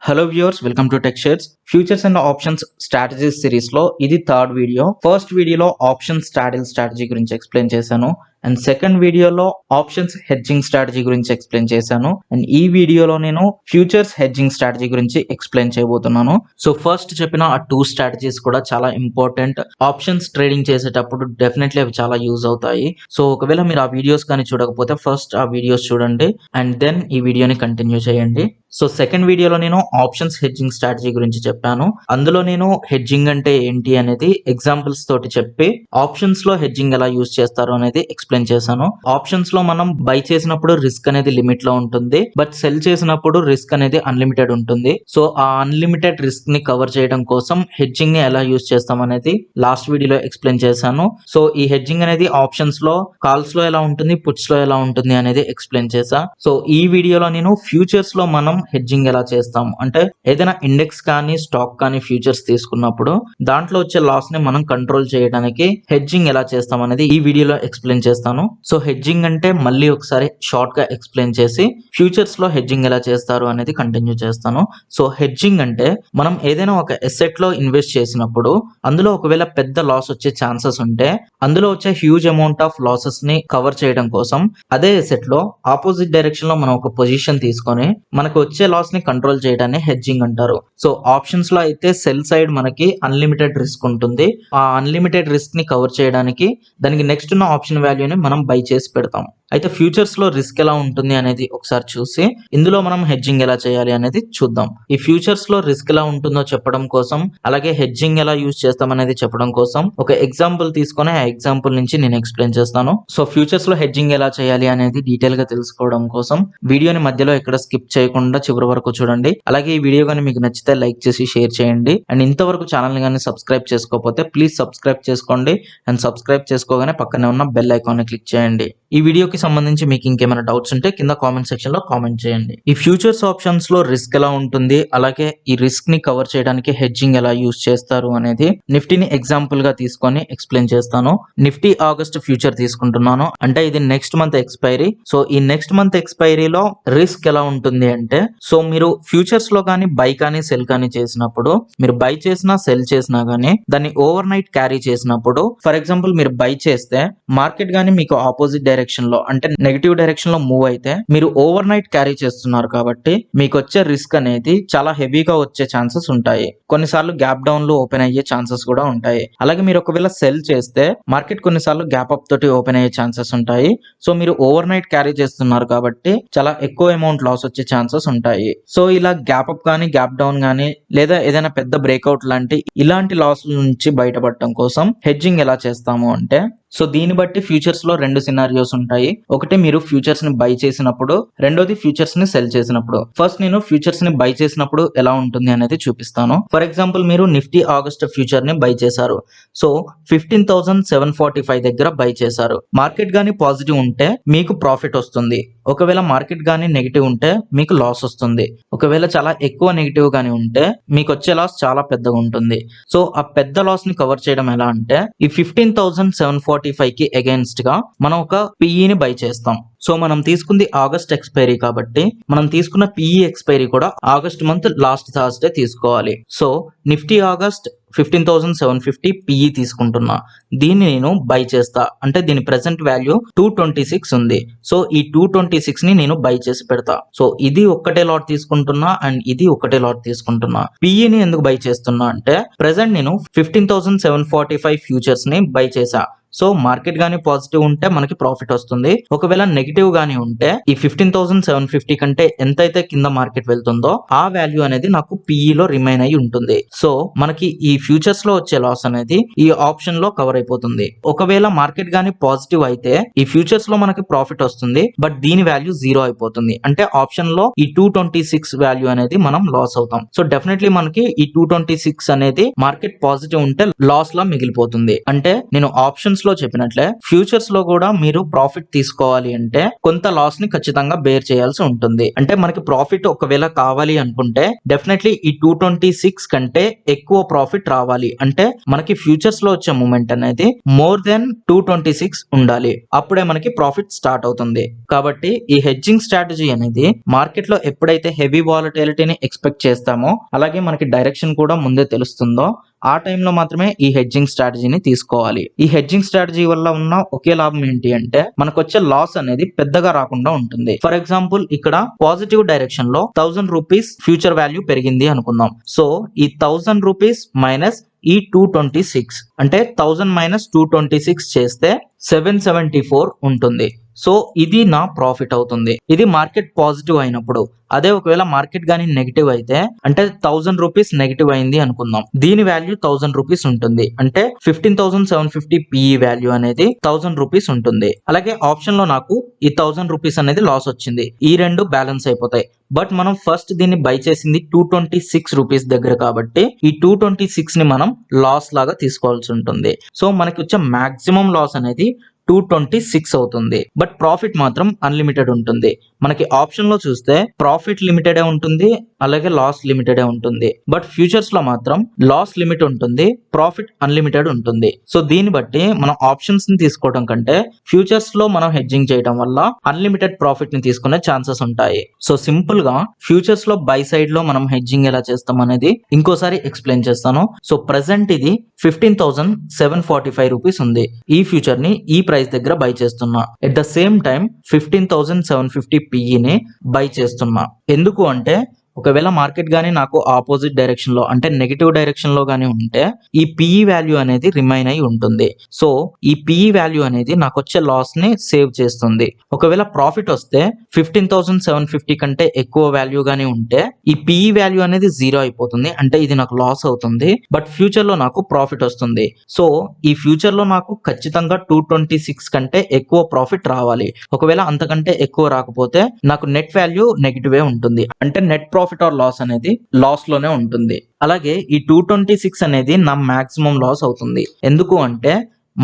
Hello viewers, welcome to tech shares. Futures and options strategies series లో ఇది third video. First వీడియోలో option strategy గురించి explain చేశాను and second వీడియోలో options hedging strategy గురించి explain చేశాను అండ్ ఈ వీడియోలో నేను ఫ్యూచర్స్ హెడ్జింగ్ స్ట్రాటజీ గురించి ఎక్స్ప్లెయిన్ చేయబోతున్నాను. సో ఫస్ట్ చెప్పిన ఆ టూ స్ట్రాటజీస్ కూడా చాలా ఇంపార్టెంట్. ఆప్షన్స్ ట్రేడింగ్ చేసేటప్పుడు డెఫినెట్లీ అవి చాలా యూజ్ అవుతాయి. సో ఒకవేళ మీరు ఆ వీడియోస్ కానీ చూడకపోతే ఫస్ట్ ఆ వీడియోస్ చూడండి అండ్ దెన్ ఈ వీడియోని కంటిన్యూ చేయండి. సో సెకండ్ వీడియోలో నేను ఆప్షన్స్ హెడ్జింగ్ స్ట్రాటజీ గురించి చెప్పాను. అందులో నేను హెడ్జింగ్ అంటే ఏంటి అనేది ఎగ్జాంపుల్స్ తోటి చెప్పి ఆప్షన్స్ లో హెడ్జింగ్ ఎలా యూజ్ చేస్తారు అనేది ఎక్స్ప్లెయిన్ చేశాను. ఆప్షన్స్ లో మనం బై చేసినప్పుడు రిస్క్ అనేది లిమిట్ లో ఉంటుంది, బట్ సెల్ చేసినప్పుడు రిస్క్ అనేది అన్లిమిటెడ్ ఉంటుంది. సో ఆ అన్లిమిటెడ్ రిస్క్ ని కవర్ చేయడం కోసం హెడ్జింగ్ ని ఎలా యూజ్ చేస్తాం అనేది లాస్ట్ వీడియోలో ఎక్స్ప్లెయిన్ చేశాను. సో ఈ హెడ్జింగ్ అనేది ఆప్షన్స్ లో కాల్స్ లో ఎలా ఉంటుంది, పుట్స్ లో ఎలా ఉంటుంది అనేది ఎక్స్ప్లెయిన్ చేశా. సో ఈ వీడియోలో నేను ఫ్యూచర్స్ లో మనం హెడ్జింగ్ ఎలా చేస్తాం అంటే ఏదైనా ఇండెక్స్ కానీ స్టాక్ కానీ ఫ్యూచర్స్ తీసుకున్నప్పుడు దాంట్లో వచ్చే లాస్ ని మనం కంట్రోల్ చేయడానికి హెడ్జింగ్ ఎలా చేస్తాం అనేది ఈ వీడియోలో ఎక్స్ప్లెయిన్ చేస్తాను. సో హెడ్జింగ్ అంటే మళ్ళీ ఒకసారి షార్ట్ గా ఎక్స్ప్లెయిన్ చేసి ఫ్యూచర్స్ లో హెడ్జింగ్ ఎలా చేస్తారు అనేది కంటిన్యూ చేస్తాను. సో హెడ్జింగ్ అంటే మనం ఏదైనా ఒక ఎసెట్ లో ఇన్వెస్ట్ చేసినప్పుడు అందులో ఒకవేళ పెద్ద లాస్ వచ్చే ఛాన్సెస్ ఉంటే అందులో వచ్చే హ్యూజ్ అమౌంట్ ఆఫ్ లాసెస్ ని కవర్ చేయడం కోసం అదే ఎసెట్ లో ఆపోజిట్ డైరెక్షన్ లో మనం ఒక పొజిషన్ తీసుకొని మనకు వచ్చే లాస్ ని కంట్రోల్ చేయడాన్ని హెడ్జింగ్ అంటారు. సో ఆప్షన్స్ లో అయితే సెల్ సైడ్ మనకి అన్లిమిటెడ్ రిస్క్ ఉంటుంది. ఆ అన్లిమిటెడ్ రిస్క్ ని కవర్ చేయడానికి దానికి నెక్స్ట్ ఉన్న ఆప్షన్ వాల్యూని మనం బై చేసి పెడతాం. అయితే ఫ్యూచర్స్ లో రిస్క్ ఎలా ఉంటుంది అనేది ఒకసారి చూసి ఇందులో మనం హెడ్జింగ్ ఎలా చేయాలి అనేది చూద్దాం. ఈ ఫ్యూచర్స్ లో రిస్క్ ఎలా ఉంటుందో చెప్పడం కోసం అలాగే హెడ్జింగ్ ఎలా యూజ్ చేస్తాం అనేది చెప్పడం కోసం ఒక ఎగ్జాంపుల్ తీసుకొని ఆ ఎగ్జాంపుల్ నుంచి నేను ఎక్స్ప్లెయిన్ చేస్తాను. సో ఫ్యూచర్స్ లో హెడ్జింగ్ ఎలా చేయాలి అనేది డీటెయిల్ గా తెలుసుకోవడం కోసం వీడియోని మధ్యలో ఎక్కడ స్కిప్ చేయకుండా చివరి వరకు చూడండి. అలాగే ఈ వీడియో కానీ మీకు నచ్చితే లైక్ చేసి షేర్ చేయండి అండ్ ఇంతవరకు ఛానల్ ని కానీ సబ్స్క్రైబ్ చేసుకోకపోతే ప్లీజ్ సబ్స్క్రైబ్ చేసుకోండి అండ్ సబ్స్క్రైబ్ చేసుకోగానే పక్కనే ఉన్న బెల్ ఐకాన్ ని క్లిక్ చేయండి. ఈ వీడియోకి సంబంధించి మీకు ఇంకేమైనా డౌట్స్ ఉంటే కింద కామెంట్ సెక్షన్ లో కామెంట్ చేయండి. ఈ ఫ్యూచర్స్ ఆప్షన్స్ లో రిస్క్ ఎలా ఉంటుంది అలాగే ఈ రిస్క్ ని కవర్ చేయడానికి హెడ్జింగ్ ఎలా యూజ్ చేస్తారు అనేది నిఫ్టీని ఎగ్జాంపుల్ గా తీసుకొని ఎక్స్ప్లెయిన్ చేస్తాను. నిఫ్టీ ఆగస్ట్ ఫ్యూచర్ తీసుకుంటున్నాను అంటే ఇది నెక్స్ట్ మంత్ ఎక్స్పైరీ. సో ఈ నెక్స్ట్ మంత్ ఎక్స్పైరీలో రిస్క్ ఎలా ఉంటుంది అంటే సో మీరు ఫ్యూచర్స్ లో కానీ బై కానీ సెల్ కానీ చేసినప్పుడు మీరు బై చేసినా సెల్ చేసినా గానీ దాన్ని ఓవర్ నైట్ క్యారీ చేసినప్పుడు ఫర్ ఎగ్జాంపుల్ మీరు బై చేస్తే మార్కెట్ గానీ మీకు ఆపోజిట్ డైరెక్షన్ లో అంటే నెగటివ్ డైరెక్షన్ లో మూవ్ అయితే మీరు ఓవర్ నైట్ క్యారీ చేస్తున్నారు కాబట్టి మీకు వచ్చే రిస్క్ అనేది చాలా హెవీగా వచ్చే ఛాన్సెస్ ఉంటాయి. కొన్నిసార్లు గ్యాప్ డౌన్ లో ఓపెన్ అయ్యే ఛాన్సెస్ కూడా ఉంటాయి. అలాగే మీరు ఒకవేళ సెల్ చేస్తే మార్కెట్ కొన్నిసార్లు గ్యాప్ అప్ తోటి ఓపెన్ అయ్యే ఛాన్సెస్ ఉంటాయి. సో మీరు ఓవర్ నైట్ క్యారీ చేస్తున్నారు కాబట్టి చాలా ఎక్కువ అమౌంట్ లాస్ వచ్చే ఛాన్సెస్ ఉంటాయి. సో ఇలా గ్యాప్ అప్ కానీ గ్యాప్ డౌన్ కానీ లేదా ఏదైనా పెద్ద బ్రేక్అవుట్ లాంటి ఇలాంటి లాస్ నుంచి బయటపడటం కోసం హెడ్జింగ్ ఎలా చేస్తాము అంటే సో దీన్ని బట్టి ఫ్యూచర్స్ లో రెండు సినారియోస్ ఉంటాయి. ఒకటి మీరు ఫ్యూచర్స్ ని బై చేసినప్పుడు, రెండోది ఫ్యూచర్స్ ని సెల్ చేసినప్పుడు. ఫస్ట్ నేను ఫ్యూచర్స్ ని బై చేసినప్పుడు ఎలా ఉంటుంది అనేది చూపిస్తాను. ఫర్ ఎగ్జాంపుల్ మీరు నిఫ్టీ ఆగస్ట్ ఫ్యూచర్ ని బై చేశారు. సో 15,745 దగ్గర బై చేశారు. మార్కెట్ గానీ పాజిటివ్ ఉంటే మీకు ప్రాఫిట్ వస్తుంది. ఒకవేళ మార్కెట్ గానీ నెగిటివ్ ఉంటే మీకు లాస్ వస్తుంది. ఒకవేళ చాలా ఎక్కువ నెగిటివ్ గానీ ఉంటే మీకు వచ్చే లాస్ చాలా పెద్దగా ఉంటుంది. సో ఆ పెద్ద లాస్ ని కవర్ చేయడం ఎలా అంటే ఈ 15,745 కి అగైన్స్ట్ గా మనం ఒక పిఈని బై చేస్తాం. సో మనం తీసుకుంది ఆగస్ట్ ఎక్స్పైరీ కాబట్టి మనం తీసుకున్న పిఈ ఎక్స్పైరీ కూడా ఆగస్ట్ మంత్ లాస్ట్ థర్స్డే తీసుకోవాలి. సో నిఫ్టీ ఆగస్ట్ 15,750 పిఈ తీసుకుంటున్నా. దీన్ని నేను బై చేస్తా అంటే దీని ప్రెసెంట్ వాల్యూ 226 ఉంది. సో ఈ 226 ని నేను బై చేసి పెడతా. సో ఇది ఒక్కటే లాట్ తీసుకుంటున్నా అండ్ ఇది ఒకటే లాట్ తీసుకుంటున్నా. పిఈని ఎందుకు బై చేస్తున్నా అంటే ప్రెసెంట్ నేను 15,745 ఫ్యూచర్స్ ని బై చేసా. సో మార్కెట్ గానీ పాజిటివ్ ఉంటే మనకి ప్రాఫిట్ వస్తుంది. ఒకవేళ నెగిటివ్ గానీ ఉంటే ఈ 15,750 కంటే ఎంతైతే కింద మార్కెట్ వెళ్తుందో ఆ వాల్యూ అనేది నాకు పిఈ లో రిమైన్ అయి ఉంటుంది. సో మనకి ఈ ఫ్యూచర్స్ లో వచ్చే లాస్ అనేది ఈ ఆప్షన్ లో కవర్ అయిపోతుంది. ఒకవేళ మార్కెట్ గానీ పాజిటివ్ అయితే ఈ ఫ్యూచర్స్ లో మనకి ప్రాఫిట్ వస్తుంది, బట్ దీని వాల్యూ 0 అయిపోతుంది. అంటే ఆప్షన్ లో ఈ 226 వాల్యూ అనేది మనం లాస్ అవుతాం. సో డెఫినెట్లీ మనకి ఈ 226 అనేది మార్కెట్ పాజిటివ్ ఉంటే లాస్ లా మిగిలిపోతుంది. అంటే నేను ఆప్షన్స్ లో చెప్పినట్లే ఫ్యూచర్స్ లో కూడా మీరు ప్రాఫిట్ తీసుకోవాలి అంటే కొంత లాస్ ని ఖచ్చితంగా బేర్ చేయాల్సి ఉంటుంది. అంటే మనకి ప్రాఫిట్ ఒకవేళ కావాలి అనుకుంటే డెఫినెట్లీ ఈ 226 కంటే ఎక్కువ ప్రాఫిట్ రావాలి. అంటే మనకి ఫ్యూచర్స్ లో వచ్చే మూమెంట్ అనేది మోర్ దెన్ 226 ఉండాలి. అప్పుడే మనకి ప్రాఫిట్ స్టార్ట్ అవుతుంది. కాబట్టి ఈ హెడ్జింగ్ స్ట్రాటజీ అనేది మార్కెట్ లో ఎప్పుడైతే హెవీ వాలటిలిటీని ఎక్స్పెక్ట్ చేస్తామో అలాగే మనకి డైరెక్షన్ కూడా ముందే తెలుస్తుందో ఆ టైంలో మాత్రమే ఈ హెడ్జింగ్ స్ట్రాటజీని తీసుకోవాలి. ఈ హెడ్జింగ్ స్ట్రాటజీ వల్ల ఉన్న ఒకే లాభం ఏంటి అంటే మనకు వచ్చే లాస్ అనేది పెద్దగా రాకుండా ఉంటుంది. ఫర్ ఎగ్జాంపుల్ ఇక్కడ పాజిటివ్ డైరెక్షన్ లో 1000 రూపీస్ ఫ్యూచర్ వాల్యూ పెరిగింది అనుకుందాం. సో ఈ 1000 రూపీస్ మైనస్ ఈ 226 అంటే 1000 మైనస్ 226 చేస్తే 774 ఉంటుంది. సో ఇది నా ప్రాఫిట్ అవుతుంది. ఇది మార్కెట్ పాజిటివ్ అయినప్పుడు. అదే ఒకవేళ మార్కెట్ గానీ నెగిటివ్ అయితే అంటే 1000 రూపీస్ నెగిటివ్ అయింది అనుకుందాం. దీని వాల్యూ 1000 రూపీస్ ఉంటుంది. అంటే 15,750 PE వాల్యూ అనేది 1000 రూపీస్ ఉంటుంది. అలాగే ఆప్షన్ లో నాకు ఈ 1000 రూపీస్ అనేది లాస్ వచ్చింది. ఈ రెండు బ్యాలెన్స్ అయిపోతాయి. బట్ మనం ఫస్ట్ దీన్ని బై చేసింది 226 రూపీస్ దగ్గర కాబట్టి ఈ 226 ని మనం లాస్ లాగా తీసుకోవాల్సి ఉంటుంది. సో మనకి వచ్చే మాక్సిమం లాస్ అనేది 226 అవుతుంది. బట్ ప్రాఫిట్ మాత్రం అన్లిమిటెడ్ ఉంటుంది. మనకి ఆప్షన్ లో చూస్తే ప్రాఫిట్ లిమిటెడ్ ఉంటుంది, అలాగే లాస్ లిమిటెడ్ ఉంటుంది. బట్ ఫ్యూచర్స్ లో మాత్రం లాస్ లిమిట్ ఉంటుంది, ప్రాఫిట్ అన్లిమిటెడ్ ఉంటుంది. సో దీన్ని బట్టి మనం ఆప్షన్స్ ని తీసుకోవడం కంటే ఫ్యూచర్స్ లో మనం హెడ్జింగ్ చేయడం వల్ల అన్లిమిటెడ్ ప్రాఫిట్ ని తీసుకునే ఛాన్సెస్ ఉంటాయి. సో సింపుల్ గా ఫ్యూచర్స్ లో బై సైడ్ లో మనం హెడ్జింగ్ ఎలా చేస్తాం అనేది ఇంకోసారి ఎక్స్ప్లెయిన్ చేస్తాను. సో ప్రెసెంట్ ఇది 15,745 రూపీస్ ఉంది. ఈ ఫ్యూచర్ ని ఈ ప్రైస్ దగ్గర బై చేస్తున్నా. At the same time 15,750 PE ని బై చేస్తున్నా. ఎందుకు అంటే ఒకవేళ మార్కెట్ గానీ నాకు ఆపోజిట్ డైరెక్షన్ లో అంటే నెగిటివ్ డైరెక్షన్ లో గానీ ఉంటే ఈ PE వాల్యూ అనేది రిమైన్ అయి ఉంటుంది. సో ఈ PE వాల్యూ అనేది నాకు వచ్చే లాస్ ని సేవ్ చేస్తుంది. ఒకవేళ ప్రాఫిట్ వస్తే 15,750 కంటే ఎక్కువ వాల్యూ గానీ ఉంటే ఈ PE వాల్యూ అనేది 0 అయిపోతుంది. అంటే ఇది నాకు లాస్ అవుతుంది. బట్ ఫ్యూచర్ లో నాకు ప్రాఫిట్ వస్తుంది. సో ఈ ఫ్యూచర్ లో నాకు ఖచ్చితంగా 226 కంటే ఎక్కువ ప్రాఫిట్ రావాలి. ఒకవేళ అంతకంటే ఎక్కువ రాకపోతే నాకు నెట్ వాల్యూ నెగిటివ్ ఉంటుంది. అంటే నెట్ ప్రాఫిట్ ఆర్ లాస్ అనేది లాస్ లోనే ఉంటుంది. అలాగే ఈ 226 అనేది నా మాక్సిమం లాస్ అవుతుంది. ఎందుకు అంటే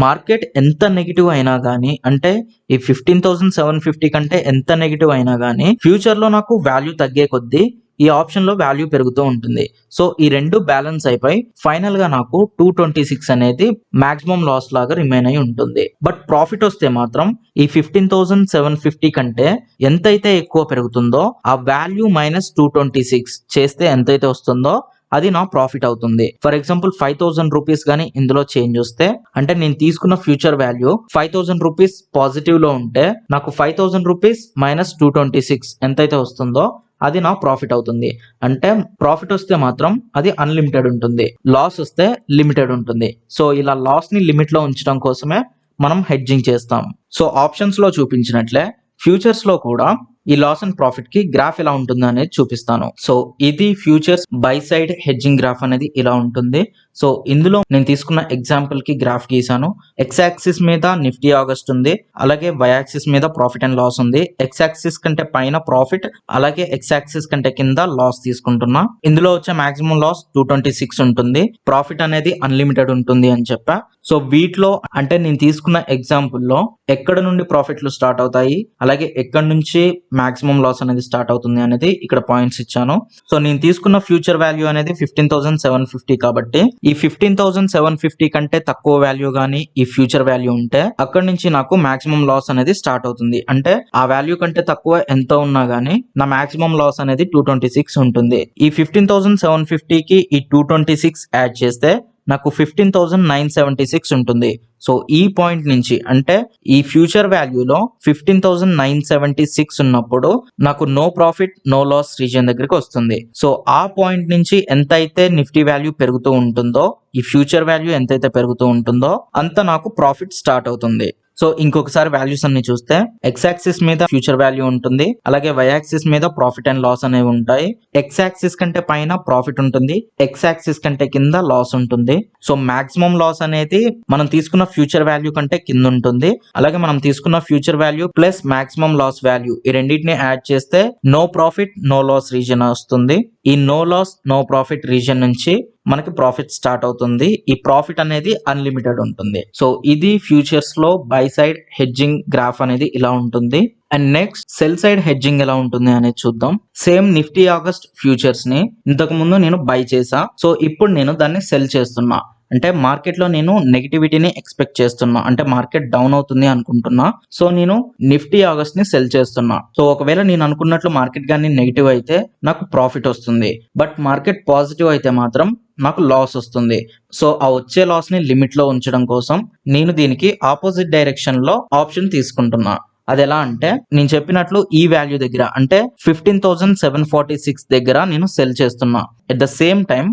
మార్కెట్ ఎంత నెగిటివ్ అయినా గానీ అంటే ఈ 15,750 కంటే ఎంత నెగిటివ్ అయినా గానీ ఫ్యూచర్ లో నాకు వాల్యూ తగ్గే కొద్దీ ఈ ఆప్షన్ లో వాల్యూ పెరుగుతూ ఉంటుంది. సో ఈ రెండు బ్యాలెన్స్ అయిపోయి ఫైనల్ గా నాకు 226 అనేది మాక్సిమం లాస్ లాగా రిమైన్ అయి ఉంటుంది. బట్ ప్రాఫిట్ వస్తే మాత్రం ఈ 15,750 కంటే ఎంతైతే ఎక్కువ పెరుగుతుందో ఆ వాల్యూ మైనస్ 226 చేస్తే ఎంతైతే వస్తుందో అది నా ప్రాఫిట్ అవుతుంది. ఫర్ ఎగ్జాంపుల్ 5,000 రూపీస్ గానీ ఇందులో చేంజ్ వస్తే అంటే నేను తీసుకున్న ఫ్యూచర్ వాల్యూ 5,000 రూపీస్ పాజిటివ్ లో ఉంటే నాకు 5,000 రూపీస్ మైనస్ 226 ఎంతైతే వస్తుందో అది నా ప్రాఫిట్ అవుతుంది. అంటే ప్రాఫిట్ వస్తే మాత్రం అది అన్లిమిటెడ్ ఉంటుంది, లాస్ వస్తే లిమిటెడ్ ఉంటుంది. సో ఇలా లాస్ ని లిమిట్ లో ఉంచడం కోసమే మనం హెడ్జింగ్ చేస్తాం. సో ఆప్షన్స్ లో చూపించినట్లే ఫ్యూచర్స్ లో కూడా ఈ లాస్ అండ్ ప్రాఫిట్ కి గ్రాఫ్ ఎలా ఉంటుంది అనేది చూపిస్తాను. సో ఇది futures by side hedging graph అనేది ఇలా ఉంటుంది. సో ఇందులో నేను తీసుకున్న ఎగ్జాంపుల్ కి గ్రాఫ్ గీసాను. ఎక్స్ యాక్సిస్ మీద నిఫ్టీ ఆగస్ట్ ఉంది, అలాగే వై యాక్సిస్ మీద ప్రాఫిట్ అండ్ లాస్ ఉంది. ఎక్స్ యాక్సిస్ కంటే పైన ప్రాఫిట్, అలాగే ఎక్స్ యాక్సిస్ కంటే కింద లాస్ తీసుకుంటున్నా. ఇందులో వచ్చే మాక్సిమం లాస్ 226 ఉంటుంది. ప్రాఫిట్ అనేది అన్లిమిటెడ్ ఉంటుంది అని చెప్పా. సో వీటిలో అంటే నేను తీసుకున్న ఎగ్జాంపుల్ లో ఎక్కడ నుండి ప్రాఫిట్లు స్టార్ట్ అవుతాయి, అలాగే ఎక్కడ నుంచి మాక్సిమం లాస్ అనేది స్టార్ట్ అవుతుంది అనేది ఇక్కడ పాయింట్స్ ఇచ్చాను. సో నేను తీసుకున్న ఫ్యూచర్ వాల్యూ అనేది 15,750 కాబట్టి ఈ 15,750 కంటే తక్కువ వాల్యూ గానీ ఈ ఫ్యూచర్ వాల్యూ ఉంటే అక్కడ నుంచి నాకు మాక్సిమం లాస్ అనేది స్టార్ట్ అవుతుంది. అంటే ఆ వాల్యూ కంటే తక్కువ ఎంత ఉన్నా గానీ నా మాక్సిమం లాస్ అనేది 226 ఉంటుంది. ఈ 15,750 కి ఈ 226 యాడ్ చేస్తే నాకు 15,976 ఉంటుంది. సో ఈ పాయింట్ నుంచి అంటే ఈ ఫ్యూచర్ వాల్యూలో 15,976 ఉన్నప్పుడు నాకు no profit no loss region దగ్గరికి వస్తుంది. సో ఆ పాయింట్ నుంచి ఎంత అయితే నిఫ్టీ వాల్యూ పెరుగుతూ ఉంటుందో ఈ ఫ్యూచర్ వాల్యూ ఎంతైతే పెరుగుతూ ఉంటుందో అంత నాకు ప్రాఫిట్ స్టార్ట్ అవుతుంది. సో ఇంకొకసారి వాల్యూస్ అన్ని చూస్తే ఎక్స్ యాక్సిస్ మీద ఫ్యూచర్ వాల్యూ ఉంటుంది, అలాగే వై యాక్సిస్ మీద ప్రాఫిట్ అండ్ లాస్ అనేవి ఉంటాయి. ఎక్స్ యాక్సిస్ కంటే పైన ప్రాఫిట్ ఉంటుంది, ఎక్స్ యాక్సిస్ కంటే కింద లాస్ ఉంటుంది. సో మాక్సిమం లాస్ అనేది మనం తీసుకున్న ఫ్యూచర్ వాల్యూ కంటే కింద ఉంటుంది, అలాగే మనం తీసుకున్న future value plus maximum loss value ఈ రెండింటిని యాడ్ చేస్తే no profit no loss region వస్తుంది. ఈ no loss no profit region నుంచి మనకి ప్రాఫిట్ స్టార్ట్ అవుతుంది. ఈ ప్రాఫిట్ అనేది అన్లిమిటెడ్ ఉంటుంది. సో ఇది ఫ్యూచర్స్ లో బై సైడ్ హెడ్జింగ్ గ్రాఫ్ అనేది ఇలా ఉంటుంది. And next cell side hedging ఎలా ఉంటుంది అనేది చూద్దాం. సేమ్ నిఫ్టీ ఆగస్ట్ ఫ్యూచర్స్ ని ఇంతకు ముందు నేను బై చేసా. సో ఇప్పుడు నేను దాన్ని సెల్ చేస్తున్నా. అంటే మార్కెట్ లో నేను నెగిటివిటీని ఎక్స్పెక్ట్ చేస్తున్నా, అంటే మార్కెట్ డౌన్ అవుతుంది అనుకుంటున్నా. సో నేను నిఫ్టీ ఆగస్ట్ ని సెల్ చేస్తున్నా. సో ఒకవేళ నేను అనుకున్నట్లు మార్కెట్ కానీ నెగిటివ్ అయితే నాకు ప్రాఫిట్ వస్తుంది. బట్ మార్కెట్ పాజిటివ్ అయితే మాత్రం నాకు లాస్ వస్తుంది. సో ఆ వచ్చే లాస్ ని లిమిట్ లో ఉంచడం కోసం నేను దీనికి ఆపోజిట్ డైరెక్షన్ లో ఆప్షన్ తీసుకుంటున్నా. అది ఎలా అంటే నేను చెప్పినట్లు ఈ వాల్యూ దగ్గర అంటే 15,746 దగ్గర నేను సెల్ చేస్తున్నా. At the same time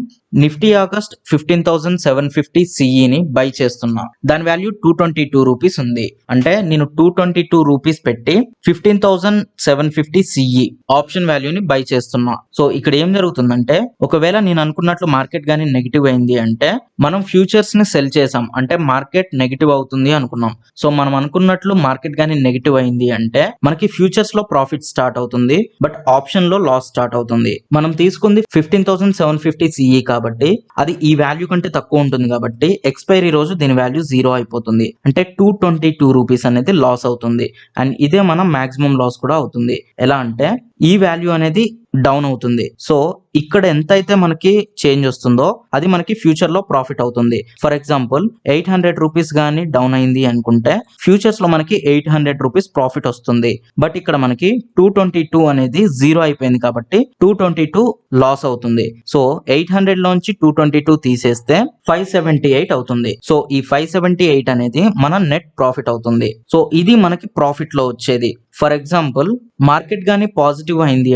Nifty August 15,750 సిఈని బై చేస్తున్నా. దాని వాల్యూ 222 రూపీస్ ఉంది. అంటే నేను 222 రూపీస్ పెట్టి 15,750 సిఈ ఆప్షన్ వాల్యూని బై చేస్తున్నా. సో ఇక్కడ ఏం జరుగుతుందంటే ఒకవేళ నేను అనుకున్నట్లు మార్కెట్ గానీ నెగిటివ్ అయింది అంటే మనం ఫ్యూచర్స్ ని సెల్ చేసాం, అంటే మార్కెట్ నెగిటివ్ అవుతుంది అనుకున్నాం. సో మనం అనుకున్నట్లు మార్కెట్ గానీ నెగిటివ్ అయింది అంటే మనకి ఫ్యూచర్స్ లో ప్రాఫిట్ స్టార్ట్ అవుతుంది, బట్ ఆప్షన్ లో లాస్ స్టార్ట్ అవుతుంది. మనం తీసుకుంది 15,750 సిఈ కాబట్టి అది ఈ వాల్యూ కంటే తక్కువ ఉంటుంది కాబట్టి ఎక్స్పైరీ రోజు దీని వాల్యూ 0 అయిపోతుంది. అంటే 222 రూపీస్ అనేది లాస్ అవుతుంది. అండ్ ఇదే మనం మాక్సిమం లాస్ కూడా అవుతుంది. ఎలా అంటే ఈ వాల్యూ అనేది డౌన్ అవుతుంది. సో ఇక్కడ ఎంత అయితే మనకి చేంజ్ వస్తుందో అది మనకి ఫ్యూచర్ లో ప్రాఫిట్ అవుతుంది. ఫర్ ఎగ్జాంపుల్ 800 రూపీస్ గానీ డౌన్ అయింది అనుకుంటే ఫ్యూచర్స్ లో మనకి 800 రూపీస్ ప్రాఫిట్ వస్తుంది. బట్ ఇక్కడ మనకి 222 అనేది 0 అయిపోయింది కాబట్టి 222 లాస్ అవుతుంది. సో 800 లోంచి 222 తీసేస్తే 578 అవుతుంది. సో ఈ 578 అనేది మన నెట్ ప్రాఫిట్ అవుతుంది. సో ఇది మనకి ప్రాఫిట్ లో వచ్చేది. ఫర్ ఎగ్జాంపుల్ మార్కెట్ గానీ పాజిటివ్ అయింది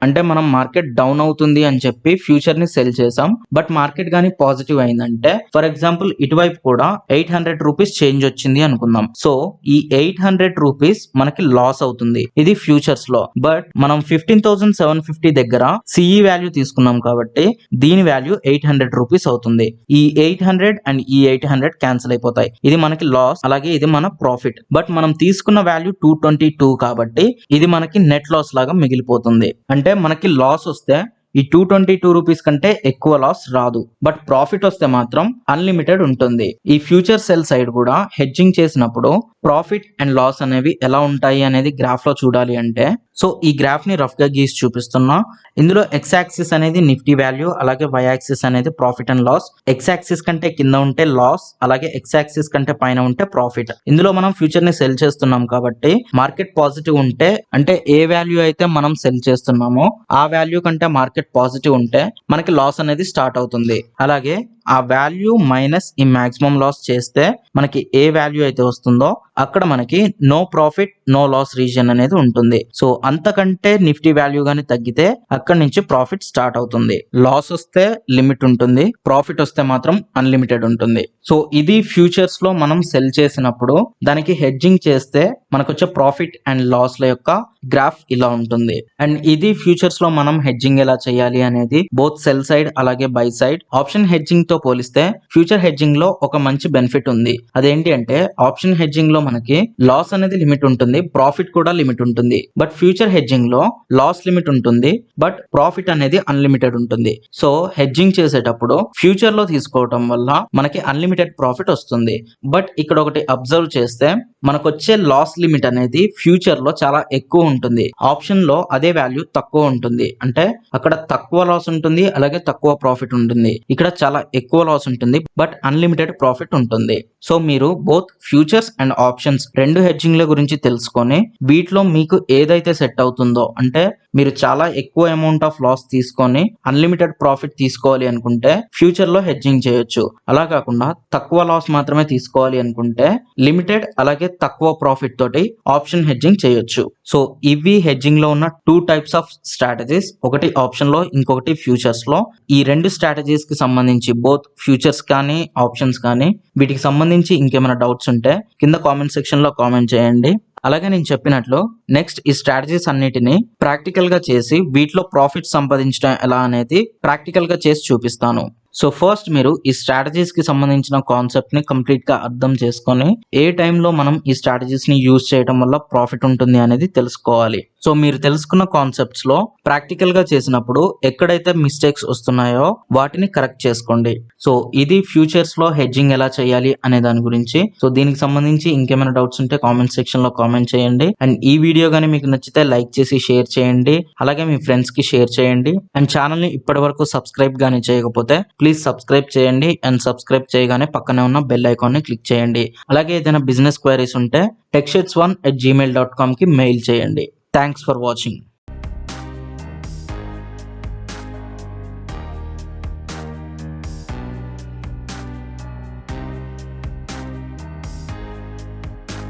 అంటే మనం మార్కెట్ డౌన్ అవుతుంది అని చెప్పి ఫ్యూచర్ ని సెల్ చేసాం. బట్ మార్కెట్ గానీ పాజిటివ్ అయిందంటే ఫర్ ఎగ్జాంపుల్ ఇటువైపు కూడా 800 రూపీస్ చేంజ్ వచ్చింది అనుకుందాం. సో ఈ 800 రూపీస్ మనకి లాస్ అవుతుంది. ఇది ఫ్యూచర్స్ లో. బట్ మనం 15,750 దగ్గర సిఈ వాల్యూ తీసుకున్నాం కాబట్టి దీని వాల్యూ 800 రూపీస్ అవుతుంది. ఈ 800 అండ్ ఈ 800 క్యాన్సిల్ అయిపోతాయి. ఇది మనకి లాస్, అలాగే ఇది మన ప్రాఫిట్. బట్ మనం తీసుకున్న వాల్యూ 222 కాబట్టి ఇది మనకి నెట్ లాస్ లాగా మిగిలిపోతుంది. అంటే మనకి లాస్ వస్తే ఈ 222 రూపీస్ కంటే ఎక్కువ లాస్ రాదు. బట్ ప్రాఫిట్ వస్తే మాత్రం అన్లిమిటెడ్ ఉంటుంది. ఈ ఫ్యూచర్ సెల్ సైడ్ కూడా హెడ్జింగ్ చేసినప్పుడు ప్రాఫిట్ అండ్ లాస్ అనేవి ఎలా ఉంటాయి అనేది గ్రాఫ్ లో చూడాలి అంటే సో ఈ గ్రాఫ్ ని రఫ్ గా గీసి చూపిస్తున్నా. ఇందులో ఎక్స్ యాక్సిస్ అనేది నిఫ్టీ వాల్యూ, అలాగే వై యాక్సిస్ అనేది profit and loss. X axis కంటే కింద ఉంటే లాస్, అలాగే ఎక్స్ యాక్సిస్ కంటే పైన ఉంటే ప్రాఫిట్. ఇందులో మనం ఫ్యూచర్ ని సెల్ చేస్తున్నాం కాబట్టి మార్కెట్ పాజిటివ్ ఉంటే అంటే ఏ వాల్యూ అయితే మనం సెల్ చేస్తున్నామో ఆ వాల్యూ కంటే మార్కెట్ పాజిటివ్ ఉంటే మనకి లాస్ అనేది స్టార్ట్ అవుతుంది. అలాగే ఆ వాల్యూ మైనస్ ఈ మాక్సిమం లాస్ చేస్తే మనకి ఏ వాల్యూ అయితే వస్తుందో అక్కడ మనకి no profit no loss region అనేది ఉంటుంది. సో అంతకంటే నిఫ్టీ వాల్యూ గానీ తగ్గితే అక్కడ నుంచి ప్రాఫిట్ స్టార్ట్ అవుతుంది. లాస్ వస్తే లిమిట్ ఉంటుంది, ప్రాఫిట్ వస్తే మాత్రం అన్లిమిటెడ్ ఉంటుంది. సో ఇది ఫ్యూచర్స్ లో మనం సెల్ చేసినప్పుడు దానికి హెడ్జింగ్ చేస్తే మనకు వచ్చే ప్రాఫిట్ అండ్ లాస్ ల యొక్క గ్రాఫ్ ఇలా ఉంటుంది. అండ్ ఇది ఫ్యూచర్స్ లో మనం హెడ్జింగ్ ఎలా చేయాలి అనేది బోత్ సెల్ సైడ్ అలాగే బై సైడ్. ఆప్షన్ హెడ్జింగ్ తో పోలిస్తే ఫ్యూచర్ హెడ్జింగ్ లో ఒక మంచి బెనిఫిట్ ఉంది. అదేంటి అంటే ఆప్షన్ హెడ్జింగ్ లో మనకి లాస్ అనేది లిమిట్ ఉంటుంది, ప్రాఫిట్ కూడా లిమిట్ ఉంటుంది. బట్ ఫ్యూచర్ హెడ్జింగ్ లో లాస్ లిమిట్ ఉంటుంది, బట్ ప్రాఫిట్ అనేది అన్లిమిటెడ్ ఉంటుంది. సో హెడ్జింగ్ చేసేటప్పుడు ఫ్యూచర్ లో తీసుకోవడం వల్ల మనకి అన్లిమిటెడ్ ప్రాఫిట్ వస్తుంది. బట్ ఇక్కడ ఒకటి అబ్జర్వ్ చేస్తే మనకు వచ్చే లాస్ లిమిట్ అనేది ఫ్యూచర్ లో చాలా ఎక్కువ ఉంటుంది. ఆప్షన్ లో అదే వాల్యూ తక్కువ ఉంటుంది. అంటే అక్కడ తక్కువ లాస్ ఉంటుంది, అలాగే తక్కువ ప్రాఫిట్ ఉంటుంది. ఇక్కడ చాలా ఎక్కువ లాస్ ఉంటుంది, బట్ అన్లిమిటెడ్ ప్రాఫిట్ ఉంటుంది. సో మీరు బోత్ ఫ్యూచర్స్ అండ్ ఆప్షన్స్ రెండు హెడ్జింగ్ ల గురించి తెలుసుకొని వీటిలో మీకు ఏదైతే సెట్ అవుతుందో, అంటే మీరు చాలా ఎక్కువ అమౌంట్ ఆఫ్ లాస్ తీసుకొని అన్లిమిటెడ్ ప్రాఫిట్ తీసుకోవాలి అనుకుంటే ఫ్యూచర్ లో హెడ్జింగ్ చేయొచ్చు. అలా కాకుండా తక్కువ లాస్ మాత్రమే తీసుకోవాలి అనుకుంటే లిమిటెడ్ అలాగే తక్కువ ప్రాఫిట్ తోటి ఆప్షన్ హెడ్జింగ్ చేయొచ్చు. సో ఇవి హెడ్జింగ్ లో ఉన్న 2 టైప్స్ ఆఫ్ స్ట్రాటజీస్. ఒకటి ఆప్షన్ లో, ఇంకొకటి ఫ్యూచర్స్ లో. ఈ రెండు స్ట్రాటజీస్ కి సంబంధించి బోత్ ఫ్యూచర్స్ కానీ ఆప్షన్స్ కానీ వీటికి సంబంధించి ఇంకేమైనా డౌట్స్ ఉంటే కింద కామెంట్ సెక్షన్ లో కామెంట్ చేయండి. అలాగే నేను చెప్పినట్లు నెక్స్ట్ ఈ స్ట్రాటజీస్ అన్నిటిని ప్రాక్టికల్ గా చేసి వీటిలో ప్రాఫిట్ సంపాదించడం ఎలా అనేది ప్రాక్టికల్ గా చేసి చూపిస్తాను. సో ఫస్ట్ మీరు ఈ స్ట్రాటజీస్ కి సంబంధించిన కాన్సెప్ట్ ని కంప్లీట్ గా అర్థం చేసుకొని ఏ టైంలో మనం ఈ స్ట్రాటజీస్ ని యూజ్ చేయడం వల్ల ప్రాఫిట్ ఉంటుంది అనేది తెలుసుకోవాలి. సో మీరు తెలుసుకున్న కాన్సెప్ట్స్ లో ప్రాక్టికల్ గా చేసినప్పుడు ఎక్కడైతే మిస్టేక్స్ వస్తున్నాయో వాటిని కరెక్ట్ చేసుకోండి. సో ఇది ఫ్యూచర్స్ లో హెడ్జింగ్ ఎలా చేయాలి అనే దాని గురించి. సో దీనికి సంబంధించి ఇంకేమైనా డౌట్స్ ఉంటే కామెంట్ సెక్షన్ లో కామెంట్ చేయండి. అండ్ ఈ వీడియో గానీ మీకు నచ్చితే లైక్ చేసి షేర్ చేయండి. అలాగే మీ ఫ్రెండ్స్ కి షేర్ చేయండి. అండ్ ఛానల్ ని ఇప్పటి వరకు సబ్స్క్రైబ్ గానీ చేయకపోతే ప్లీజ్ సబ్స్క్రైబ్ చేయండి. అండ్ సబ్స్క్రైబ్ చేయగానే పక్కనే ఉన్న బెల్ ఐకాన్ ని క్లిక్ చేయండి. అలాగే ఏదైనా బిజినెస్ క్వైరీస్ ఉంటే techsheds1@gmail.com కి మెయిల్ చేయండి. Thanks for watching.